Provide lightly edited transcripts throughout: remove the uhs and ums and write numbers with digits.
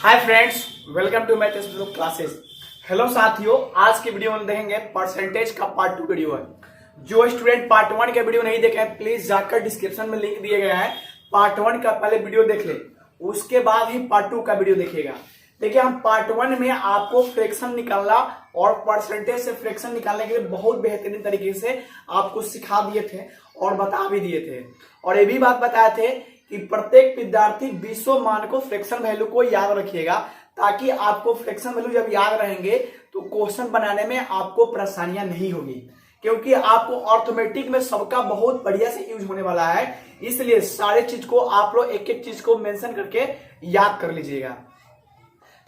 Hi friends, welcome to my classes. Hello साथियों, आज की वीडियो में देखेंगे परसेंटेज का पार्ट 2 वीडियो है। जो स्टूडेंट पार्ट 1 का वीडियो नहीं देखे हैं, प्लीज जाकर डिस्क्रिप्शन में लिंक दिए गया है, पार्ट 1 का पहले वीडियो देख ले, उसके बाद ही पार्ट 2 का वीडियो देखिएगा। देखिए, हम पार्ट 1 में आपको फ्रैक्शन निकालना और परसेंटेज से फ्रैक्शन निकालने के लिए बहुत बेहतरीन तरीके से आपको सिखा दिए थे और बता भी दिए थे, और ये भी बात बताए थे कि प्रत्येक विद्यार्थी 20 मान को फ्रैक्शन वैल्यू को याद रखिएगा, ताकि आपको फ्रैक्शन वैल्यू जब याद रहेंगे तो क्वेश्चन बनाने में आपको परेशानियां नहीं होगी, क्योंकि आपको अर्थमेटिक में सबका बहुत बढ़िया से यूज होने वाला है। इसलिए सारे चीज को आप लोग एक एक चीज को मेंशन करके याद कर लीजिएगा।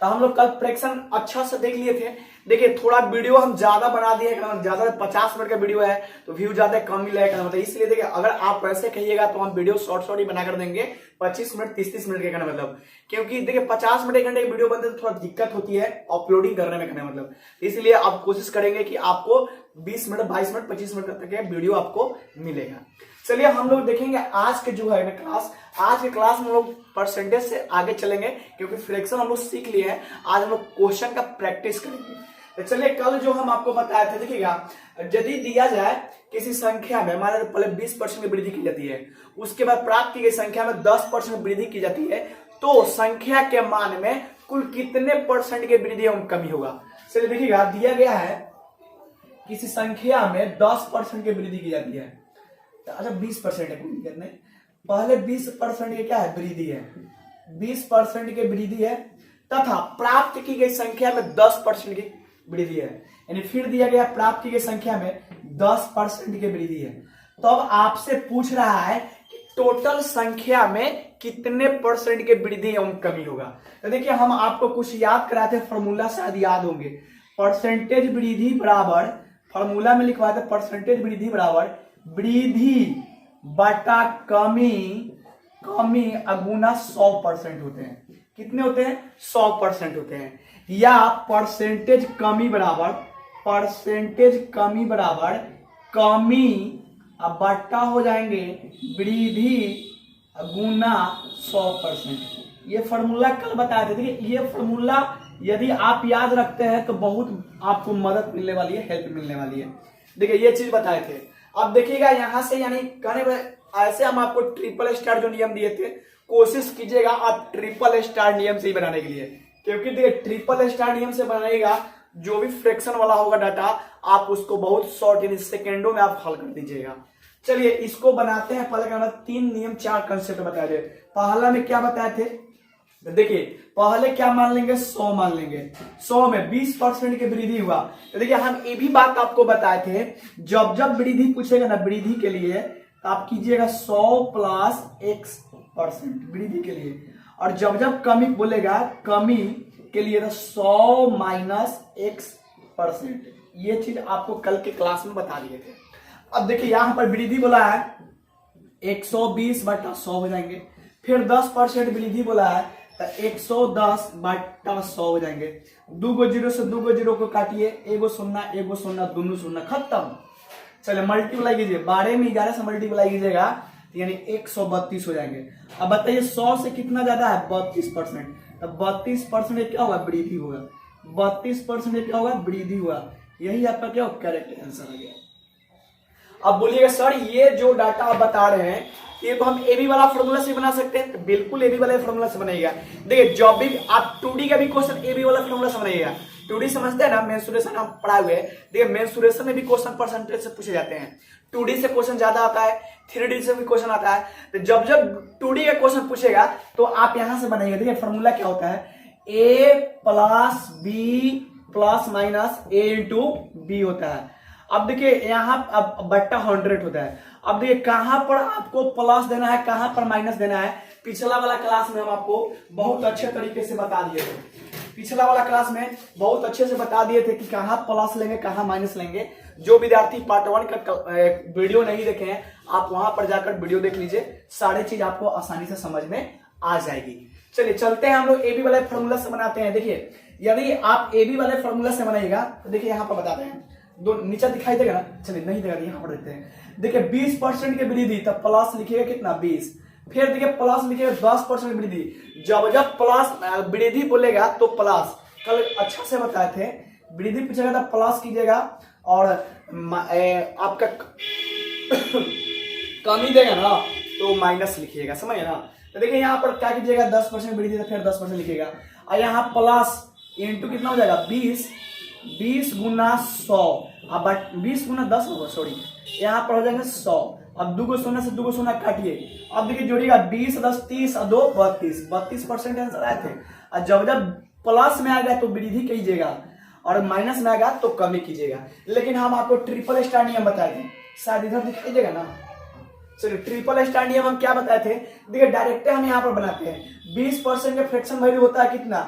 तो हम लोग कल फ्रैक्शन अच्छा से देख लिए थे। देखिए, थोड़ा वीडियो हम ज्यादा बना दिए, ज्यादा 50 मिनट का वीडियो है तो व्यू ज्यादा कम मिलेगा, मतलब इसलिए देखिए, अगर आप वैसे कहिएगा तो हम वीडियो शॉर्ट ही बना कर देंगे 25 मिनट 30 मिनट के, कहना मतलब, क्योंकि देखिए 50 मिनट 1 घंटे की वीडियो बनते तो थोड़ा दिक्कत होती है अपलोडिंग करने में, कहना मतलब। इसलिए आप कोशिश करेंगे कि आपको 20 मिनट 22 मिनट 25 मिनट तक का वीडियो आपको मिलेगा। चलिए, हम लोग देखेंगे आज के जो है ना क्लास, आज के क्लास में हम लोग परसेंटेज से आगे चलेंगे, क्योंकि फ्रैक्शन हम लोग सीख लिए हैं। आज हम लोग क्वेश्चन का प्रैक्टिस करेंगे। तो चलिए, कल जो हम आपको बताए थे, देखिएगा, यदि दिया जाए किसी संख्या में, हमारे पहले 20% की वृद्धि की जाती है, उसके बाद प्राप्त की गई संख्या में 10% वृद्धि की जाती है, तो संख्या के मान में कुल कितने परसेंट की वृद्धि एवं कमी होगा। चलिए देखिएगा, दिया गया है किसी संख्या में 10% की वृद्धि की जाती है। अच्छा, 20% है, कोई दिक्कत नहीं। पहले 20% की क्या है, वृद्धि है, 20% की वृद्धि है, तथा प्राप्त की गई संख्या में 10% की वृद्धि है। यानी फिर दिया गया प्राप्त की गई संख्या में 10% की वृद्धि है। तो अब आपसे पूछ रहा है कि टोटल संख्या में कितने परसेंट की वृद्धि एवं कमी होगा। तो देखिए, हम आपको कुछ याद कराए थे, फॉर्मूला शायद याद होंगे। परसेंटेज वृद्धि बराबर, फॉर्मूला में लिखवाए थे, परसेंटेज वृद्धि बराबर वृद्धि बटा कमी, कमी अगुना 100% होते हैं। कितने होते हैं, 100% होते हैं। या परसेंटेज कमी बराबर, परसेंटेज कमी बराबर कमी अब बट्टा हो जाएंगे वृद्धि गुना 100%। ये फॉर्मूला कल बताए थे। देखिए, ये फॉर्मूला यदि आप याद रखते हैं तो बहुत आपको मदद मिलने वाली है, हेल्प मिलने वाली है। देखिए, ये चीज बताए थे। अब देखिएगा यहां से, यानी कहने ऐसे हम आपको ट्रिपल स्टार जो नियम दिए थे, कोशिश कीजिएगा आप ट्रिपल स्टार नियम से ही बनाने के लिए, क्योंकि देखिए ट्रिपल स्टार नियम से बनाइएगा, जो भी फ्रैक्शन वाला होगा डाटा, आप उसको बहुत शॉर्ट यानी सेकेंडों में आप हल कर दीजिएगा। चलिए, इसको बनाते हैं। पहले क्या, 3 नियम 4 कंसेप्ट बताए थे। पहला में क्या बताए थे, देखिए पहले क्या मान लेंगे, 100 मान लेंगे। 100 में 20% की वृद्धि हुआ। तो देखिए, हम ये भी बात आपको बताए थे, जब जब वृद्धि पूछेगा ना वृद्धि के लिए, तो आप कीजिएगा 100 प्लस x% वृद्धि के लिए, और जब जब कमी बोलेगा कमी के लिए तो 100 माइनस x%। ये चीज आपको कल के क्लास में बता दिए थे। अब देखिए, यहां पर वृद्धि बोला है 120 बटा 100 हो जाएंगे। फिर 10% वृद्धि बोला है तो 110 बटा 100 हो जाएंगे। 2 गो जीरो से 2 गो जीरो को काटिए, एगो शून्य एगो शून्य, दोनों शून्य, खत्म। चलिए मल्टीप्लाई कीजिए, 12 में 11 से मल्टीप्लाई कीजिएगा तो यानी 132 हो जाएंगे। अब बताइए 100 से कितना ज्यादा है, 32%। तो 32% क्या होगा, वृद्धि होगा। 32% क्या होगा, वृद्धि हुआ। यही आपका क्या होगा, करेक्ट आंसर आ गया। अब बोलिएगा सर, ये जो डाटा आप बता रहे हैं ये तो हम एबी वाला फॉर्मूला से बना सकते हैं। तो बिल्कुल एबी वाला फॉर्मूला से बनेगा। देखिए, जब भी आप 2D का भी क्वेश्चन एबी वाला फॉर्मूला से बनेगा। 2D समझते हैं ना, मेंसुरेशन हम पढ़ाए हुए हैं। देखिए, मेंसुरेशन में भी क्वेश्चन परसेंटेज से पूछे जाते हैं। 2D से क्वेश्चन ज्यादा आता है, 3D से भी क्वेश्चन आता है। तो जब जब 2D का क्वेश्चन पूछेगा तो आप यहां से बनाइएगा। देखिए, फॉर्मूला क्या होता है, a plus B plus minus a into B होता है। अब देखिए, यहाँ अब बट्टा 100 होता है। अब देखिए, कहां पर आपको प्लस देना है, कहां पर माइनस देना है, पिछला वाला क्लास में हम आपको बहुत अच्छे तरीके से बता दिए थे। पिछला वाला क्लास में बहुत अच्छे से बता दिए थे कि कहां प्लस लेंगे, कहां माइनस लेंगे। जो विद्यार्थी पार्ट 1 का वीडियो नहीं देखे हैं, आप वहां पर जाकर वीडियो देख लीजिए, सारी चीज आपको आसानी से समझ में आ जाएगी। चलिए चलते हैं, हम लोग एबी वाले फॉर्मूला से बनाते हैं। देखिए, यदि आप एबी वाले फॉर्मूला से बनाइएगा तो देखिए यहाँ पर बताते हैं, दो नीचे दिखाई देगा ना, चलिए नहीं देगा, यहाँ पर देखते हैं। देखिए 20% की वृद्धि, तब प्लस लिखिएगा कितना, 20, फिर देखिए प्लस लिखिएगा 10% वृद्धि। जब जब प्लस वृद्धि बोलेगा तो प्लस, कल अच्छा से बताए थे, वृद्धि पूछेगा तो प्लस कीजिएगा और आपका कमी देगा ना तो माइनस लिखिएगा, समझे ना। तो देखिए यहाँ पर क्या कीजिएगा 10% वृद्धि तो फिर 10% लिखिएगा और यहाँ प्लस इंटू कितना हो जाएगा 20 गुना 100, अब 20 गुना 10 होगा, सॉरी यहाँ पर हो जाएगा 100। अब 2 शून्य से 2 शून्य काटिए, अब देखिए जोड़िएगा 20 10 30 और 2 32% आंसर आए थे। और जब जब प्लस में आ गया तो वृद्धि कीजिएगा और माइनस में आ गया तो कमी कीजिएगा। लेकिन हम आपको ट्रिपल स्टार नियम बताए थे, शायद इधर दिखाई देगा ना। चलिए ट्रिपल स्टार नियम हम क्या बताए थे, देखिए डायरेक्ट हम यहाँ पर बनाते हैं 20% का फ्रैक्शन वैल्यू होता है कितना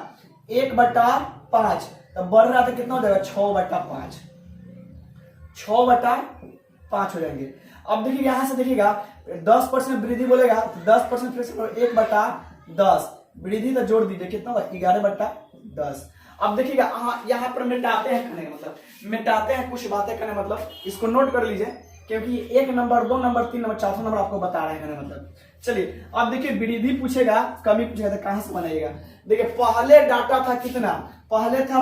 1/5, तो बढ़ रहा था कितना हो जाएगा 6/5, 6/5 हो जाएंगे। अब देखिए यहां से देखिएगा 10% वृद्धि बोलेगा तो 10% फ्रैक्शन 1/10 वृद्धि तो जोड़ दीजिए कितना होगा 11/10। अब देखिएगा यहाँ पर मिटाते हैं कहने का मतलब, मिटाते हैं कुछ बातें करने मतलब, इसको नोट कर लीजिए क्योंकि 1 नंबर 2 नंबर 3 नंबर 4 नंबर आपको बता रहे हैं मतलब। चलिए अब देखिए वृद्धि पूछेगा कमी पूछेगा तो कहां से बनाइएगा। देखिए पहले डाटा था कितना, पहले था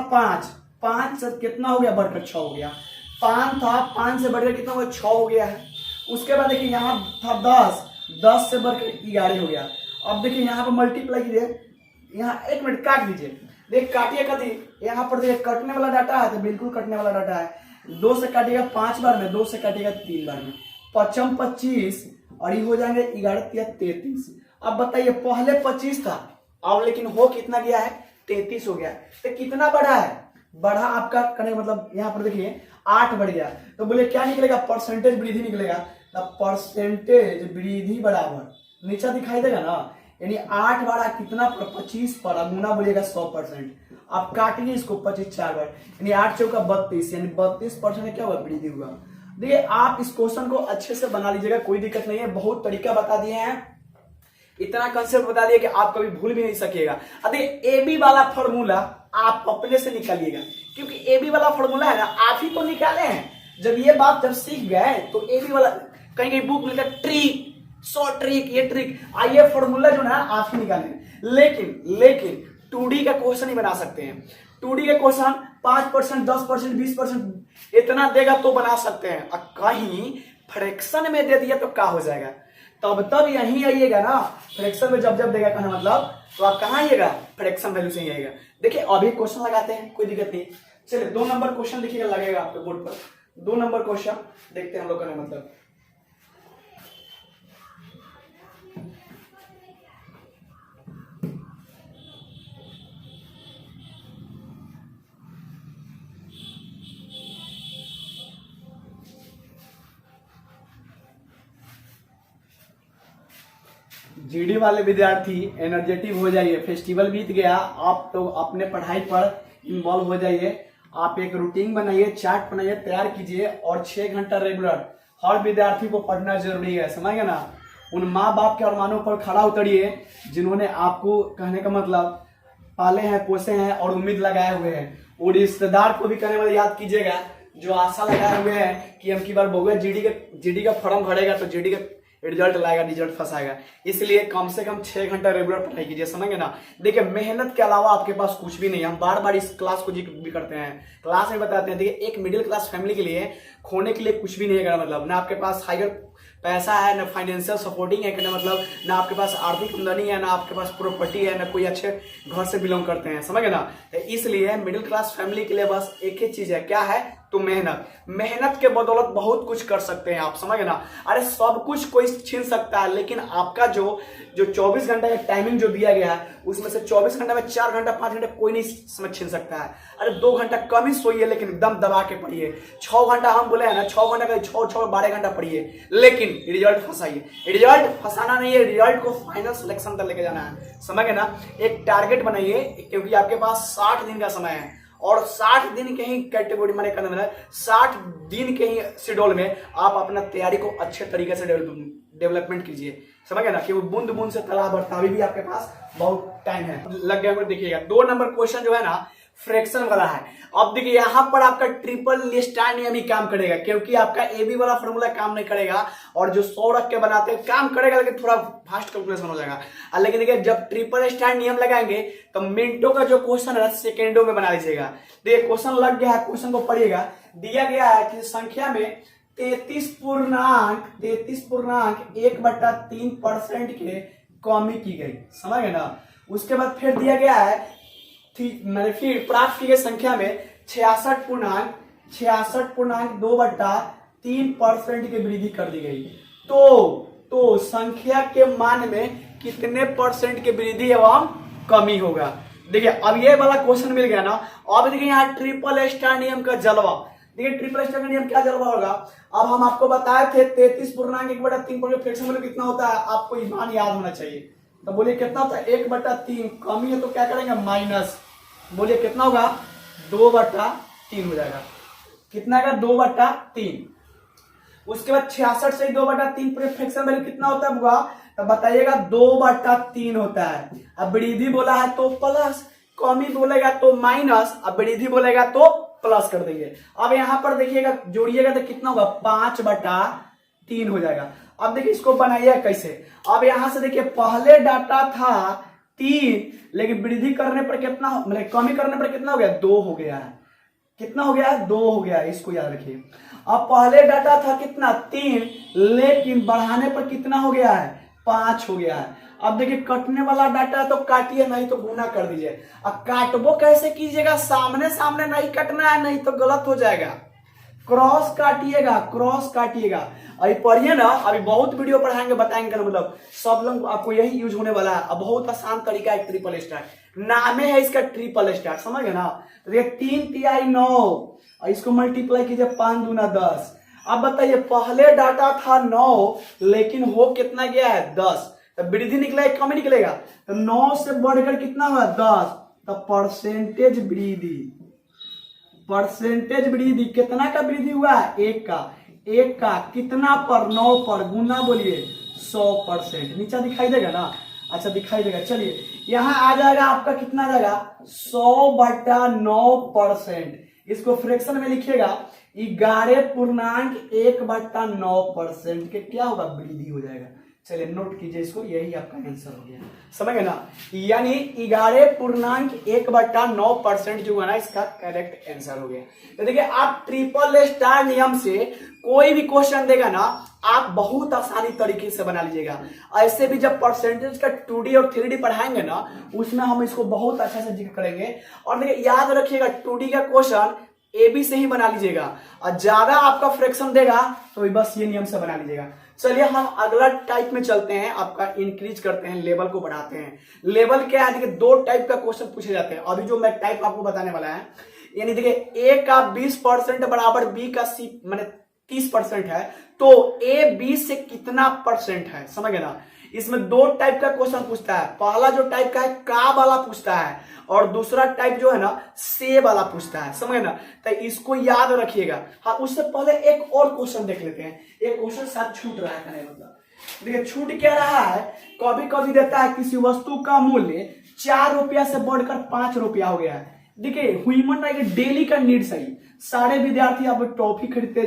5 से कितना हो गया बढ़कर 6 हो गया, 5 था 5 से बढ़कर कितना हो गया 6 हो गया है। उसके बाद देखिए यहाँ था 10 से बढ़कर 11 हो गया। अब देखिए यहाँ पर मल्टीप्लाई कीजिए, यहाँ 1 मिनट काट दीजिए, देख काटिए कभी यहाँ पर देखिए कटने वाला डाटा है तो बिल्कुल कटने वाला डाटा है। 2 से काटिएगा 5 बार में, 2 से काटिएगा 3 बार में, 5 25 और ये हो जाएंगे 11 33। अब बताइए पहले 25 था अब लेकिन हो कितना गया है 33 हो गया, तो कितना बढ़ा है, बढ़ा आपका करने मतलब यहाँ पर देखिए 8 बढ़ गया। तो बोले क्या निकलेगा परसेंटेज वृद्धि निकलेगा, तो परसेंटेज वृद्धि बराबर नीचे दिखाई देगा ना, यानी 8 बढ़ा कितना पर 25 पर, गुना बोलिएगा 100%। आप काटिए इसको 25 4 बार, यानी 8 चौका 32, यानी 32% क्या हुआ वृद्धि हुआ। देखिए आप इस क्वेश्चन को अच्छे से बना लीजिएगा, कोई दिक्कत नहीं है, बहुत तरीका बता दिए हैं, इतना कंसेप्ट बता दिया कि आप कभी भूल भी नहीं सकेगा। अरे एबी वाला फॉर्मूला आप अपने से निकालिएगा, क्योंकि एबी वाला फॉर्मूला है ना आप ही तो निकाले हैं। जब ये बात जब सीख गए तो एबी वाला कहीं कहीं बुक मिलता ट्रिक, सो ट्रिक, ये ट्रिक आइए फॉर्मूला जो ना आप ही निकाले। लेकिन 2D का क्वेश्चन ही बना सकते हैं। 2D का क्वेश्चन 5% 10% 20% इतना देगा तो बना सकते हैं, और कहीं फ्रैक्शन में दे दिया तो क्या हो जाएगा, तब यहीं आइएगा ना। फ्रैक्शन में जब देगा कहना मतलब तो आप कहाँ आइएगा, फ्रैक्शन वैल्यू से ही आइएगा। देखिए अभी क्वेश्चन लगाते हैं, कोई दिक्कत नहीं। चलिए 2 नंबर क्वेश्चन लिखिएगा, लगेगा आपके बोर्ड पर 2 नंबर क्वेश्चन देखते हैं हम लोग का मतलब। जीडी वाले विद्यार्थी एनर्जेटिक हो जाइए, फेस्टिवल बीत गया, आप तो अपने पढ़ाई पर इन्वॉल्व हो जाइए। आप एक रूटीन बनाइए, चार्ट बनाइए, तैयार कीजिए और 6 घंटा रेगुलर हर विद्यार्थी को पढ़ना जरूरी है, समझ गए ना। उन माँ बाप के अरमानों पर खड़ा उतरिए जिन्होंने आपको कहने का मतलब पाले हैं, पोसे हैं और उम्मीद लगाए हुए हैं। और रिश्तेदार को भी कहने वाले याद कीजिएगा जो आशा लगाए हुए हैं कि हम की बार बहुआ जीडी का फॉर्म भरेगा तो जीडी का रिजल्ट लाएगा, रिजल्ट फंसाएगा। इसलिए कम से कम 6 घंटा रेगुलर पढ़ाई कीजिए, समझे ना। देखिए मेहनत के अलावा आपके पास कुछ भी नहीं। हम बार बार इस क्लास को जिक्र भी करते हैं, क्लास में बताते हैं। देखिए एक मिडिल क्लास फैमिली के लिए खोने के लिए कुछ भी नहीं है, मतलब ना आपके पास हायर पैसा है, ना फाइनेंशियल सपोर्टिंग है, कहना मतलब ना आपके पास आर्थिक आमदनी है, ना आपके पास प्रॉपर्टी है, ना कोई अच्छे घर से बिलोंग करते हैं, समझ गए ना। तो इसलिए मिडिल क्लास फैमिली के लिए बस एक ही चीज है, क्या है तो मेहनत के बदौलत बहुत कुछ कर सकते हैं आप, समझ ना। अरे सब कुछ कोई छीन सकता है, लेकिन आपका जो 24 घंटे का टाइमिंग जो दिया गया है उसमें से 24 घंटे में 4 घंटा 5 घंटे कोई नहीं समझ छीन सकता है। अरे 2 घंटा कम ही सोइए, लेकिन एकदम दबा के पढ़िए। 6 घंटा हम बोले हैं ना, 6 घंटा का 6 12 घंटा पढ़िए, लेकिन रिजल्ट फंसाइए। रिजल्ट फंसाना नहीं है, रिजल्ट को फाइनल सिलेक्शन तक लेके जाना है, समझ गए ना। एक टारगेट बनाइए, क्योंकि आपके पास 60 दिन का समय है और 60 दिन के ही कैटेगरी माने करने में 60 दिन के ही शेड्यूल में आप अपना तैयारी को अच्छे तरीके से डेवलपमेंट कीजिए, समझ गए ना। कि वो बूंद बूंद से तालाब बढ़ता, अभी भी आपके पास बहुत टाइम है, लग गया। देखिएगा 2 नंबर क्वेश्चन जो है ना फ्रैक्शन वाला है। अब देखिए यहाँ पर आपका ट्रिपल स्टार नियम ही काम करेगा, क्योंकि आपका AB वाला फॉर्मूला काम नहीं करेगा, और जो 100 रख के बनाते हैं काम करेगा, लेकिन थोड़ा फास्ट कैलकुलेशन हो जाएगा। लेकिन देखिए जब ट्रिपल स्टार नियम लगाएंगे तो मिनटों का जो क्वेश्चन है सेकेंडों में बना लीजिएगा। देखिए क्वेश्चन लग गया है, क्वेश्चन को पढ़िएगा। दिया गया है कि संख्या में 33.1/3% के कमी की गई, समझ गए ना। उसके बाद फिर दिया गया है फिर प्राप्त की गई संख्या में 66.2/3% की वृद्धि कर दी गई। तो संख्या के मान में कितने परसेंट की वृद्धि एवं कमी होगा। देखिए अब ये वाला क्वेश्चन मिल गया ना। अब देखिए यहाँ ट्रिपल स्टार नियम का जलवा। देखिए ट्रिपल स्टार का नियम क्या जलवा होगा। अब हम आपको बताए थे 33.1/3 फ्रैक्शन वैल्यू कितना होता है, आपको मान याद होना चाहिए। तो बोलिए कितना होता है, 1/3। कमी है तो क्या करेंगे, माइनस। बोलिए कितना होगा, 2/3 हो जाएगा। कितना का, 2/3। उसके बाद 66 से 2/3 फ्रैक्शन वैल्यू कितना होता है, तो बताइएगा 2/3 होता है। अब वृद्धि बोला है तो प्लस, कमी बोलेगा तो माइनस, अब वृद्धि बोलेगा तो प्लस कर देंगे। अब यहां पर देखिएगा, जोड़िएगा तो कितना होगा, 5/3 हो जाएगा। अब देखिए इसको बनाइएगा कैसे। अब यहां से देखिए पहले डाटा था 3, लेकिन वृद्धि करने पर कितना, मतलब कमी करने पर कितना हो गया, 2 हो गया है। कितना हो गया है, 2 हो गया है, इसको याद रखिए। अब पहले डाटा था कितना, 3, लेकिन बढ़ाने पर कितना हो गया है, 5 हो गया है। अब देखिए कटने वाला डाटा है तो काटिए, नहीं तो गुना कर दीजिए। अब काटबो कैसे कीजिएगा, सामने सामने नहीं कटना है, नहीं तो गलत हो जाएगा। क्रॉस काटिएगा, क्रॉस काटिएगा। अभी पढ़िए ना, अभी बहुत वीडियो पढ़ाएंगे, बताएंगे ना, मतलब सब लोग आपको यही यूज होने वाला है। अब बहुत आसान तरीका है ट्रिपल स्टार, नाम है इसका ट्रिपल स्टार, समझ गए ना। तो देखिए 3 तिहाई 9, इसको मल्टीप्लाई कीजिए 5 दूना 10। अब बताइए पहले डाटा था 9, लेकिन हो कितना गया है, 10। तो वृद्धि निकला है, कमी निकलेगा। तो 9 से बढ़कर कितना हुआ, 10। तो परसेंटेज वृद्धि, परसेंटेज वृद्धि कितना का वृद्धि हुआ है, 1 का। 1 का कितना पर, 9 पर, गुना बोलिए 100%। नीचे दिखाई देगा ना, अच्छा दिखाई देगा। चलिए यहां आ जाएगा आपका कितना आ जाएगा, 100/9%। इसको फ्रैक्शन में लिखिएगा 11.1/9% के क्या होगा, वृद्धि हो जाएगा। चलिए नोट कीजिए इसको, यही आपका आंसर हो गया, समझ गए ना। यानी 11.1/9% जो है ना, इसका करेक्ट आंसर हो गया। तो देखिए आप ट्रिपल स्टार नियम से कोई भी क्वेश्चन देगा ना, आप बहुत आसानी तरीके से बना लीजिएगा। ऐसे भी जब परसेंटेज का 2D और 3D पढ़ाएंगे ना, उसमें हम इसको बहुत अच्छा से जिक्र करेंगे। और देखिए याद रखिएगा 2D का क्वेश्चन AB से ही बना लीजिएगा, और ज्यादा आपका फ्रैक्शन देगा तो बस ये नियम से बना लीजिएगा। चलिए हम अगला टाइप में चलते हैं, आपका इंक्रीज करते हैं, लेवल को बढ़ाते हैं। लेवल क्या है, देखिए 2 टाइप का क्वेश्चन पूछे जाते हैं। अभी जो मैं टाइप आपको बताने वाला है, यानी देखिए A का 20% बराबर B का C माने 30% है, तो A B से कितना परसेंट है, समझ गए ना। इसमें 2 टाइप का क्वेश्चन पूछता है। पहला जो टाइप का है का वाला पूछता है, और दूसरा टाइप जो है ना से वाला पूछता है, समझ ना। तो इसको याद रखिएगा। हाँ उससे पहले एक और क्वेश्चन देख लेते हैं। एक क्वेश्चन साथ छूट रहा है, मतलब देखिए छूट क्या रहा है, कभी कभी देता है किसी वस्तु का मूल्य 4 रुपया से बढ़कर 5 रुपया हो गया है। देखिए ह्यूमन राइट डेली का नीड्स है। सारे विद्यार्थी आप टॉफी खरीदते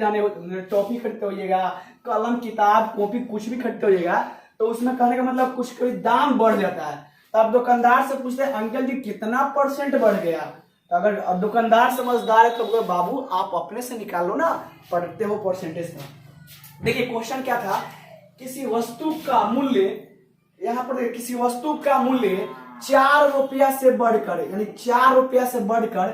टॉफी खरीदते होइएगा, कलम किताब कॉपी कुछ भी खरीदते होइएगा, तो उसमें कहने का मतलब कुछ कोई दाम बढ़ जाता है। तब दुकानदार से पूछते हैं अंकल जी कितना परसेंट बढ़ गया। तो अगर दुकानदार समझदार है तो बाबू आप अपने से निकालो ना, पढ़ते हो परसेंटेज का। देखिए क्वेश्चन क्या था, किसी वस्तु का मूल्य, यहाँ पर किसी वस्तु का मूल्य 4 रुपया से बढ़कर, यानी 4 रुपया से बढ़कर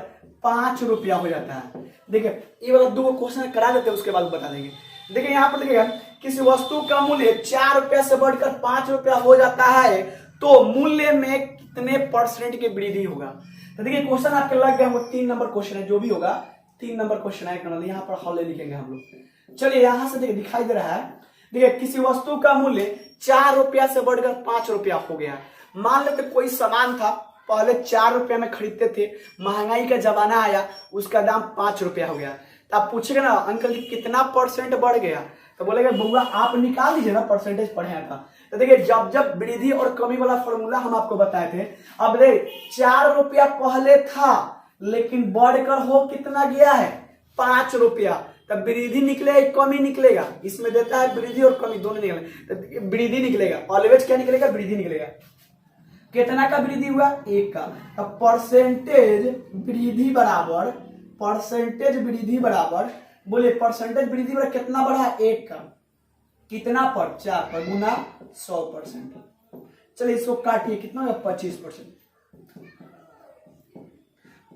5 रुपया हो जाता है। देखिए ये वाला 2 क्वेश्चन करा देते हैं, उसके बाद बता देंगे। देखिए यहाँ पर देखिएगा किसी वस्तु का मूल्य 4 रुपया से बढ़कर 5 रुपया हो जाता है, तो मूल्य में कितने परसेंट की वृद्धि होगा। तो देखिए क्वेश्चन आपके लग गए, वो 3 नंबर क्वेश्चन है, जो भी होगा 3 नंबर क्वेश्चन है। यहाँ पर हॉल लिखेंगे हम लोग। चलिए यहां से देखिए दिखाई दे रहा है, देखिए किसी वस्तु का मूल्य 4 रुपया से बढ़कर 5 रुपया हो गया। मान लेते कोई सामान था, पहले 4 रुपया में खरीदते थे, महंगाई का जमाना आया, उसका दाम 5 रुपया हो गया। तो आप पूछेगा ना अंकल जी कितना परसेंट बढ़ गया, तो बोलेगा बउआ आप निकाल दीजिए ना, परसेंटेज पढ़े था। तो देखिए जब जब वृद्धि और कमी वाला फॉर्मूला हम आपको बताए थे, अब देख 4 रुपया पहले था, लेकिन बढ़कर हो कितना गया है 5 रुपया, तब वृद्धि निकलेगा कमी निकलेगा, इसमें देता है वृद्धि और कमी दोनों निकलेगा, तो वृद्धि निकलेगा, ऑलवेज क्या निकलेगा वृद्धि निकलेगा। कितना का वृद्धि हुआ 1 का, तब परसेंटेज वृद्धि बराबर बोलिए परसेंटेज वृद्धि बराबर कितना बढ़ा 1 का, कितना पर 4 पर गुना 100%। चलिए इसको काटिए, कितना होगा 25%।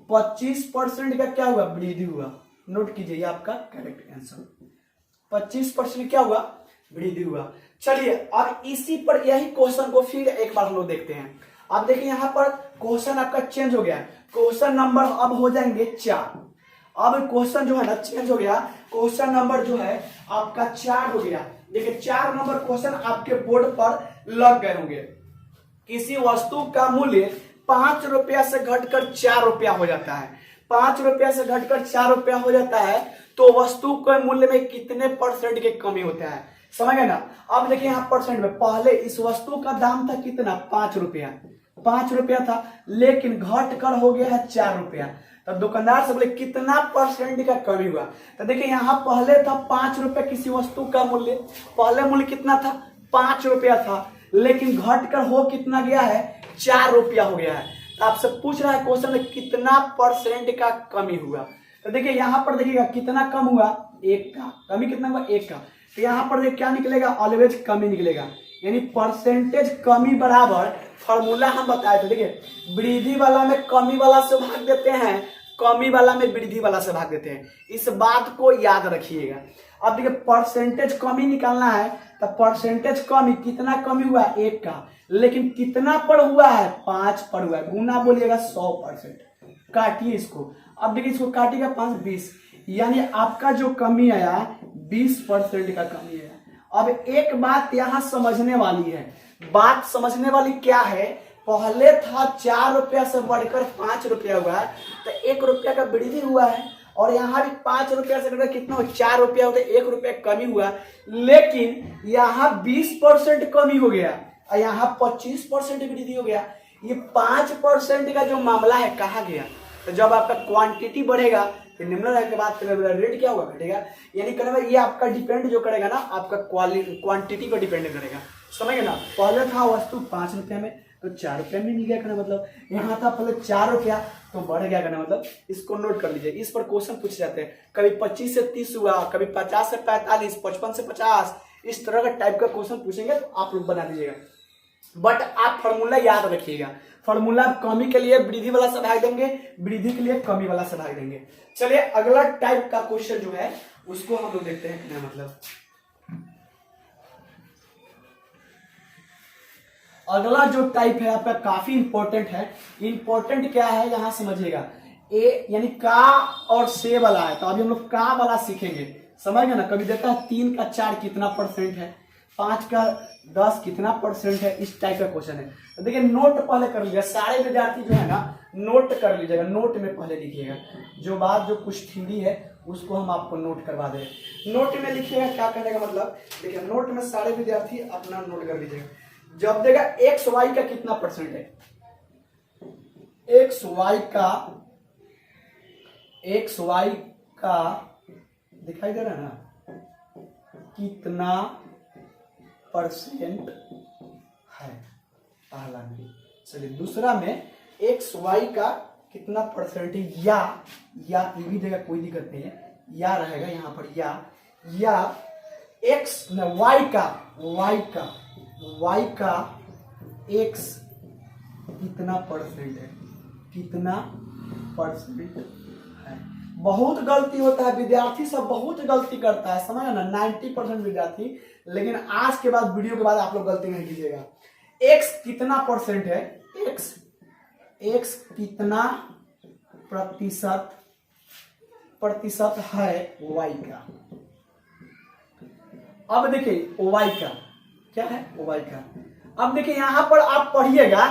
25% का क्या हुआ वृद्धि हुआ, नोट कीजिए ये आपका करेक्ट आंसर। 25% क्या हुआ वृद्धि हुआ। चलिए अब इसी पर यही क्वेश्चन को फिर एक बार हम लोग देखते हैं। आप देखिए यहाँ पर क्वेश्चन आपका चेंज हो गया है, क्वेश्चन नंबर अब हो जाएंगे 4। अब क्वेश्चन जो है ना चेंज हो गया, क्वेश्चन नंबर जो है आपका 4 हो गया। देखिए 4 नंबर क्वेश्चन आपके बोर्ड पर लग गए होंगे। किसी वस्तु का मूल्य 5 रुपया से घटकर 4 रुपया हो जाता है, 5 रुपया से घटकर 4 रुपया हो जाता है, तो वस्तु के मूल्य में कितने परसेंट की कमी होता है, समझ गए ना। अब देखिए यहाँ परसेंट में, पहले इस वस्तु का दाम था कितना 5 रुपया था, लेकिन घट कर हो गया है 4 रुपया, तब दुकानदार से बोले कितना परसेंट का कमी हुआ। तो देखिए यहाँ पहले था 5 रुपया किसी वस्तु का मूल्य, पहले मूल्य कितना था 5 रुपया था, लेकिन घट कर हो कितना गया है 4 रुपया हो गया है। तो आपसे पूछ रहा है क्वेश्चन में कितना परसेंट का कमी हुआ। तो देखिए यहाँ पर देखिएगा कितना कम हुआ 1 का, कमी कितना हुआ 1 का, तो यहाँ पर देखिए क्या निकलेगा ऑलवेज कमी निकलेगा, यानी परसेंटेज कमी बराबर फॉर्मूला हम बताए थे। देखिए वृद्धि वाला में कमी वाला से भाग देते हैं, कमी वाला में वृद्धि वाला से भाग देते हैं, इस बात को याद रखिएगा। अब देखिए परसेंटेज कमी निकालना है, तो परसेंटेज कमी कितना कमी हुआ 1 का, लेकिन कितना पर हुआ है 5 पर हुआ है, गुना बोलिएगा 100%। काटिए इसको, अब देखिए इसको काटिएगा 5 20, यानी आपका जो कमी आया 20% का कमी आया। अब एक बात यहाँ समझने वाली है, बात समझने वाली क्या है, पहले था 4 रुपया से बढ़कर 5 रुपया हुआ है, तो 1 रुपया का वृद्धि हुआ है, और यहाँ भी 5 रुपया से बढ़कर कितना हो 4 रुपया होता है, 1 रुपया कमी हुआ, लेकिन यहाँ 20% कमी हो गया और यहाँ 25% वृद्धि हो गया। ये 5% का जो मामला है कहाँ गया, तो जब आपका क्वांटिटी बढ़ेगा तो निम्न रहने के बाद रेट क्या होगा घटेगा, यानी करेगा ये आपका डिपेंड जो करेगा ना आपका क्वांटिटी पर डिपेंड करेगा, समझ गए ना। पहले था वस्तु 5 रुपया में तो 4 रुपया में मिल गया करना, मतलब यहाँ था पहले 4 रुपया तो बढ़ गया करना, मतलब इसको नोट कर लीजिए। इस पर क्वेश्चन पूछ जाते हैं, कभी 25 से 30 हुआ, कभी 50 से 45, 55 से 50, इस तरह का टाइप का क्वेश्चन पूछेंगे तो आप लोग बना दीजिएगा। बट आप फॉर्मूला याद रखिएगा, फॉर्मूला कमी के लिए वृद्धि वाला से भाग देंगे, वृद्धि के लिए कमी वाला से भाग देंगे। चलिए अगला टाइप का क्वेश्चन जो है उसको हम लोग देखते हैं क्या मतलब। अगला जो टाइप है आपका काफी इंपॉर्टेंट है। इंपॉर्टेंट क्या है यहाँ समझिएगा, ए यानी का और से वाला है, तो अभी हम लोग का वाला सीखेंगे, समझ गए ना। कभी देता है 3 का 4 कितना परसेंट है, 5 का 10 कितना परसेंट है, इस टाइप का क्वेश्चन है। तो देखिए नोट पहले कर लीजिएगा, सारे विद्यार्थी जो है ना नोट कर लीजिएगा, नोट में पहले लिखिएगा, जो बात जो कुछ थ्योरी है उसको हम आपको नोट करवा दें। नोट में लिखिएगा क्या कहने का मतलब, देखिए नोट में सारे विद्यार्थी अपना नोट कर लीजिएगा। जब देगा एक्स वाई का कितना परसेंट है, एक्स वाई का दिखाई दे रहा है ना, कितना परसेंट है पहला में। चलिए दूसरा में एक्स वाई का कितना परसेंट है, या ये भी देगा कोई दिक्कत नहीं है, या रहेगा यहाँ पर या एक्स वाई का एक्स कितना परसेंट है, कितना परसेंट है। बहुत गलती होता है, विद्यार्थी सब बहुत गलती करता है, समझ ना 90% विद्यार्थी, लेकिन आज के बाद वीडियो के बाद आप लोग गलती नहीं कीजिएगा। एक्स कितना परसेंट है, एक्स कितना प्रतिशत है वाई का। अब देखिए वाई का क्या है, वाई का। अब देखिए यहां पर आप पढ़िएगा,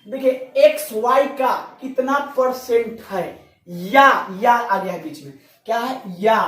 देखिए एक्स वाई का कितना परसेंट है, या आ गया बीच में, क्या है या,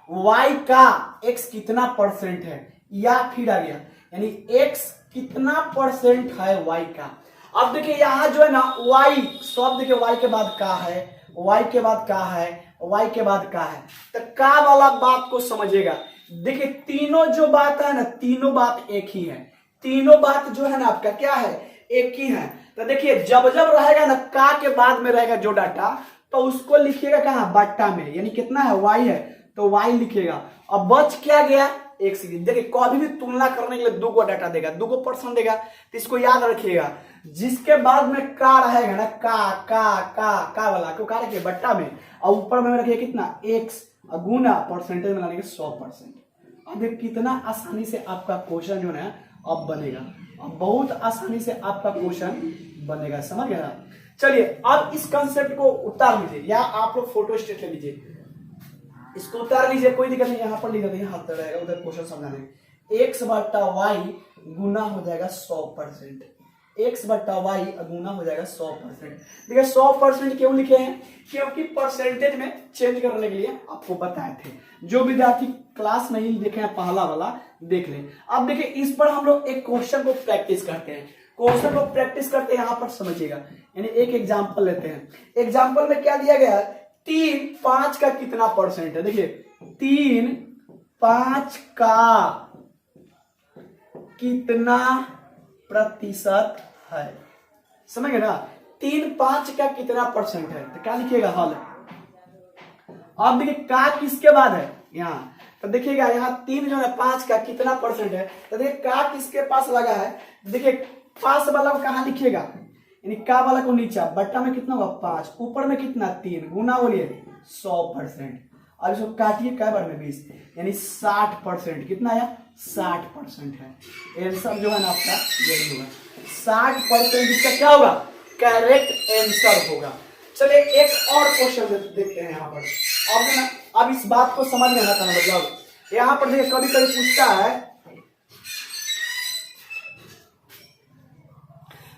वाई का एक्स कितना परसेंट है, या फिर आ गया, यानी एक्स कितना परसेंट है वाई का। अब देखिए यहां जो है ना वाई, सब देखिए वाई के बाद का है, y के बाद का है, y के बाद का है, तो का वाला बात को समझिएगा। देखिए तीनों जो बात है ना, तीनों बात एक ही है, तीनों बात जो है ना आपका क्या है, एक ही है। तो देखिए जब जब रहेगा ना का के बाद में रहेगा जो डाटा, तो उसको लिखिएगा कहाँ, बट्टा में, यानी कितना है y है तो y लिखिएगा। अब बच क्या गया, एक सेकंड। देखिए कभी भी तुलना करने के लिए दो को डाटा देगा, दो को परसेंट देगा, तो इसको याद रखिएगा। जिसके बाद में का रहेगा ना, का वाला को का रखिए बट्टा में, और ऊपर में रखिए कितना x, गुना परसेंटेज में लाने 100%। अब देखिए कितना आसानी से आपका क्वेश्चन जो है अब बनेगा, अब बहुत आसानी से आपका क्वेश्चन बनेगा, समझ गए ना। चलिए अब इस कंसेप्ट को उतार लीजिए, या आप लोग फोटो स्टेट ले लीजिए, इसको उतार लीजिए, कोई दिक्कत नहीं। यहाँ पर लिख देते हैं, हाथ रहेगा उधर क्वेश्चन समझाने। x बट्टा y गुना हो जाएगा 100%, x बट्टा y गुना हो जाएगा 100%। देखिए 100% क्यों लिखे हैं, क्योंकि परसेंटेज में चेंज करने के लिए आपको बताए थे। जो विद्यार्थी क्लास नहीं देखे हैं पहला वाला देख लें। अब देखिए इस पर हम लोग एक क्वेश्चन को प्रैक्टिस करते हैं, क्वेश्चन को प्रैक्टिस करते हैं, यहाँ पर समझिएगा। यानी एक एग्जाम्पल लेते हैं, एग्जाम्पल में क्या दिया गया है, 3 5 का कितना परसेंट है। देखिए 3 5 का कितना प्रतिशत है, समझ गए ना। 3 5 का कितना परसेंट है, तो क्या लिखिएगा हल। अब देखिए का किसके बाद है यहाँ, तो देखिएगा यहाँ 3 जो है 5 का कितना परसेंट है, तो देखिए का किसके पास लगा है। देखिए पास वाला को कहाँ लिखिएगा, यानी का वाला को नीचे, बट्टा में कितना होगा 5, ऊपर में कितना 3, गुना बोलिए 100%। अब इसको काटिए कै बार में 20, यानी 60%। कितना आया, 60% है। आंसर जो है ना आपका यही होगा, 60% इसका क्या होगा, करेक्ट आंसर होगा। चलिए एक और क्वेश्चन देखते हैं यहाँ पर। अब ना अब इस बात को समझ में आता है, मतलब यहाँ पर देखिए कभी कभी पूछता है,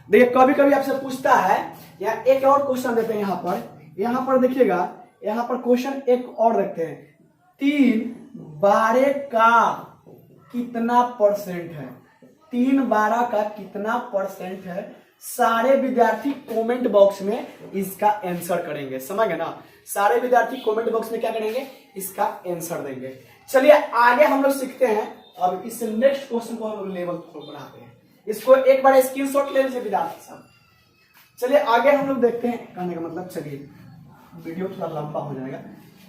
देखिए कभी कभी आपसे पूछता है, या एक और क्वेश्चन देते हैं यहाँ पर देखिएगा, यहाँ पर क्वेश्चन एक और रखते हैं, 3 12 का कितना परसेंट है, 3 12 का कितना परसेंट है। सारे विद्यार्थी कमेंट बॉक्स में इसका आंसर करेंगे, समझ गए ना। सारे विद्यार्थी कमेंट बॉक्स में क्या करेंगे, इसका आंसर देंगे। चलिए आगे हम लोग सीखते हैं। अब इस नेक्स्ट क्वेश्चन को हम लोग लेवल 4 बढ़ाते हैं, इसको एक बार स्क्रीनशॉट ले लीजिए विद्यार्थी सब। चलिए आगे हम लोग देखते हैं, कहने का मतलब चलिए वीडियो थोड़ा लंबा हो जाएगा।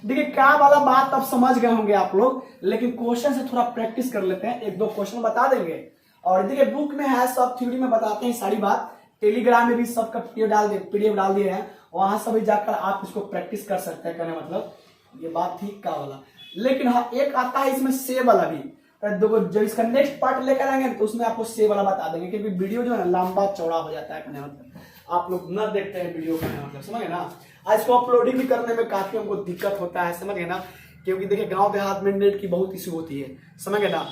देखिए क्या वाला बात अब समझ गए होंगे आप लोग, लेकिन क्वेश्चन से थोड़ा प्रैक्टिस कर लेते हैं, एक दो क्वेश्चन बता देंगे। और देखिए बुक में है सब, थ्योरी में बताते हैं सारी बात, टेलीग्राम में भी सबका पीडीएफ डाल दिए हैं, वहां से भी जाकर आप इसको प्रैक्टिस कर सकते हैं। कहने मतलब ये बात थी का वाला, लेकिन हाँ एक आता है इसमें से वाला भी, जब इसका नेक्स्ट पार्ट लेकर आएंगे तो उसमें आपको से वाला बता देंगे, क्योंकि वीडियो जो है ना लंबा चौड़ा हो जाता है। कहने मतलब आप लोग न देखते हैं वीडियो का, मतलब समझ गए ना। आज इसको अपलोडिंग भी करने में काफी हमको दिक्कत होता है, समझ गए ना, क्योंकि देखिए गांव देहात में नेट की बहुत इशू होती है, समझ गए ना,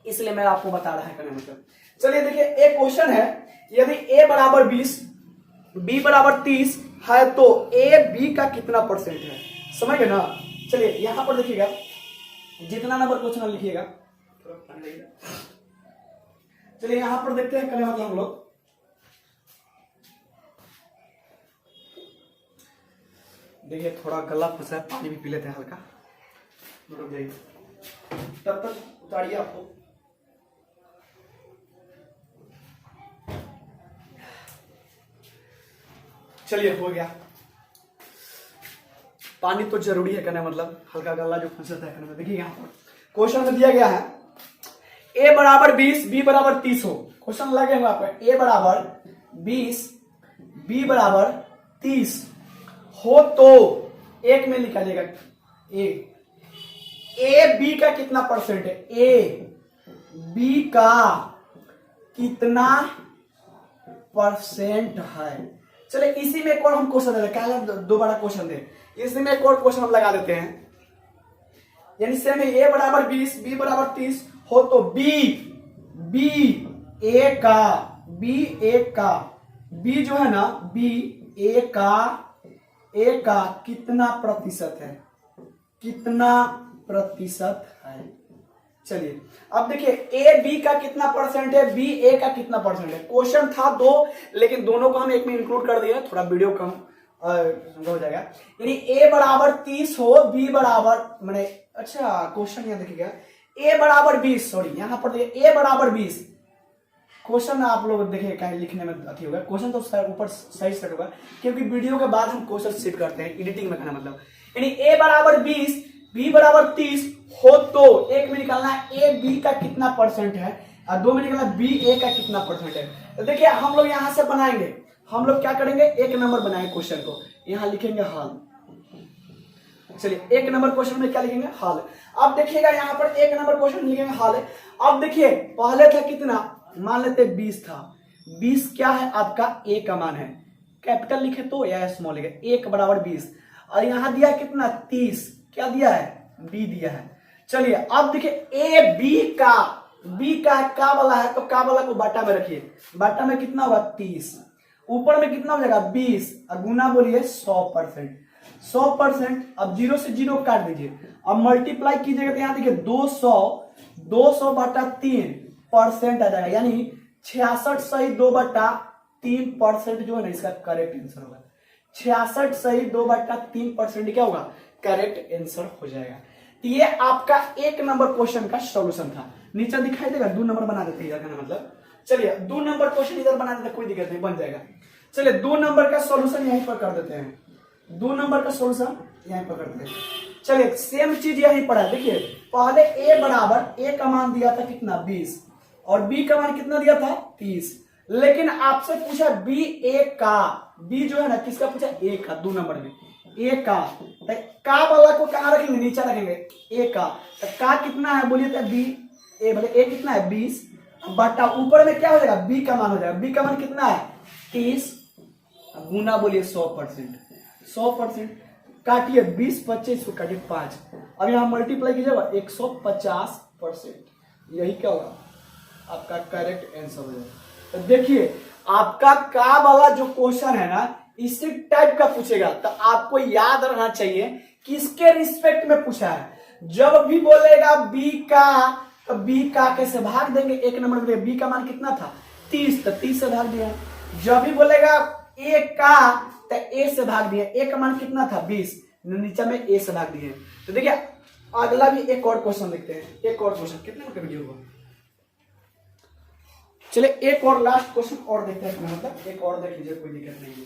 इसलिए मैं आपको बता रहा है। कहने मतलब चलिए देखिए एक क्वेश्चन है, यदि a बराबर 20 b बराबर 30 है तो a b का कितना परसेंट है, समझ गए ना। चलिए यहां पर देखिएगा, जितना नंबर क्वेश्चन लिखिएगा। चलिए यहां पर देखते हैं, कहने मतलब हम लोग देखिए थोड़ा गला फंसा है, पानी भी पी लेते हैं हल्का, रुक जाइए, तब तक उतारिए आपको। चलिए हो गया, पानी तो जरूरी है, कहने मतलब हल्का गला जो फंसा था। कहने देखिए यहाँ पर क्वेश्चन में दिया गया है, a बराबर 20 b बराबर 30 हो। क्वेश्चन लगे हुआ पर a बराबर 20 b बराबर 30 हो तो एक में लिखा जाएगा a b का कितना परसेंट है, a b का कितना परसेंट है। चलिए इसी में एक और हम क्वेश्चन दे, क्या दोबारा क्वेश्चन दे, इसी में एक और क्वेश्चन हम लगा देते हैं। यानी सेम a बराबर 20 b बराबर 30 हो तो b a का b जो है ना b a का कितना प्रतिशत है, कितना प्रतिशत है। चलिए अब देखिए a b का कितना परसेंट है, b a का कितना परसेंट है। क्वेश्चन था दो, लेकिन दोनों को हम एक में इंक्लूड कर दिया, थोड़ा वीडियो कम हो जाएगा। यानी a बराबर 30 हो, b बराबर मैंने अच्छा क्वेश्चन यहाँ देखिएगा a बराबर 20, सॉरी यहाँ पर देखिए a बराबर 20। क्वेश्चन आप लोग देखिए कहीं लिखने में अथी होगा, क्वेश्चन तो ऊपर सही सेट होगा क्योंकि वीडियो के बाद हम क्वेश्चन सेट करते हैं एडिटिंग में, कहना मतलब यानी a बराबर 20 b बराबर 30 हो तो एक में निकालना है a b का कितना परसेंट है और 2 में निकालना b a का कितना परसेंट है। तो देखिए हम लोग यहां से बनाएंगे, हम लोग क्या करेंगे, एक नंबर बनाएंगे क्वेश्चन को, यहां लिखेंगे हाल। चलिए एक नंबर क्वेश्चन में क्या लिखेंगे, हाल। अब देखिएगा यहाँ पर एक नंबर क्वेश्चन लिखेंगे हाल। अब देखिए पहले था कितना, मान लेते 20 था, 20 क्या है आपका a का मान है, कैपिटल लिखे तो या स्मॉल लिखे, 1 बराबर 20 और यहाँ दिया है कितना 30, क्या दिया है b दिया है। चलिए अब देखिए a b का वाला है तो का वाला को बाटा में रखिए, बाटा में कितना होगा 30, ऊपर में कितना हो जाएगा 20 और गुना बोलिए 100%, 100%। अब 0 से 0 काट दीजिए, अब मल्टीप्लाई कीजिएगा तो यहाँ देखिए 200 बटा 3% आ जाएगा, यानी 66 सही 2/3% जो है ना इसका करेक्ट आंसर होगा। 66 सही 2/3% क्या होगा, करेक्ट आंसर हो जाएगा। तो ये आपका एक नंबर क्वेश्चन का सॉल्यूशन था। नीचे दिखाई देगा 2 नंबर बना देते हैं इधर, मतलब चलिए 2 नंबर क्वेश्चन इधर बना देते, कोई दिक्कत नहीं, बन जाएगा। चलिए 2 नंबर का सॉल्यूशन यहीं पर कर देते हैं, 2 नंबर का सॉल्यूशन यहीं पर करते हैं। चलिए सेम चीज यहीं पर है, देखिए पहले a बराबर a का मान दिया था कितना 20 और b का मान कितना दिया था 30, लेकिन आपसे पूछा b a का, b जो है ना किसका पूछा, a का, 2 नंबर में a का वाला को कहाँ रखेंगे, नीचे रखेंगे a का कितना है बोलिए तो b a बोले a कितना है 20 बटा ऊपर में क्या हो जाएगा b का मान हो जाएगा, b का मान कितना है 30 गुना बोलिए 100%, काटिए 20 25 को काटिए 5, अब यहाँ मल्टीप्लाई कीजिएगा 150%, यही क्या होगा आपका करेक्ट आंसर हो जाएगा। तो देखिए आपका का वाला जो क्वेश्चन है ना इसी टाइप का पूछेगा, तो आपको याद रहना चाहिए किसके रिस्पेक्ट में पूछा है। जब भी बोलेगा बी का तो बी का कैसे भाग देंगे, एक नंबर में बी का मान कितना था 30, तो 30 से भाग दिया। जब भी बोलेगा ए का तो ए से भाग दिया, ए का मान कितना था 20, नीचे में ए से भाग दिए। तो देखिए अगला भी एक और क्वेश्चन देखते हैं, एक और क्वेश्चन कितने मिनट का वीडियो हुआ, चलिए एक और लास्ट क्वेश्चन और देखते हैं, मतलब एक और देख लीजिए, कोई दिक्कत नहीं है।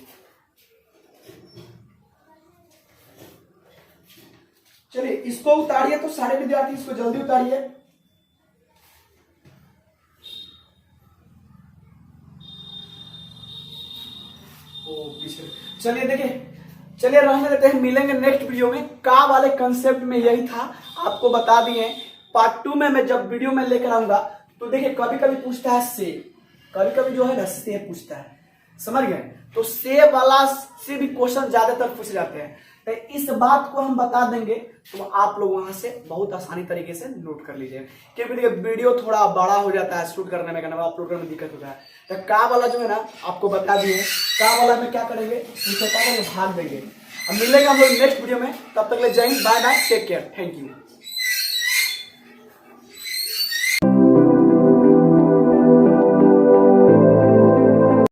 चलिए इसको उतारिए, तो सारे विद्यार्थी इसको जल्दी उतारिए। चलिए देखिए, चलिए रहने देते हैं, मिलेंगे नेक्स्ट वीडियो में। का वाले कंसेप्ट में यही था, आपको बता दिए। पार्ट 2 में मैं जब वीडियो में लेकर आऊंगा तो देखिए कभी कभी पूछता है से, कभी कभी जो है ना से पूछता है, समझ गए, तो से वाला से भी क्वेश्चन ज्यादातर पूछ जाते हैं। तो इस बात को हम बता देंगे तो आप लोग वहां से बहुत आसानी तरीके से नोट कर लीजिए, क्योंकि देखिए वीडियो थोड़ा बड़ा हो जाता है, शूट करने में अपलोड करने में दिक्कत होता है। तो का वाला जो है ना आपको बता दिए, का वाला में क्या करेंगे, उसे क्या करेंगे, भाग देंगे। अब मिलेंगे हम लोग नेक्स्ट वीडियो में, तब तक ले जय हिंद, bye bye, take care, thank you.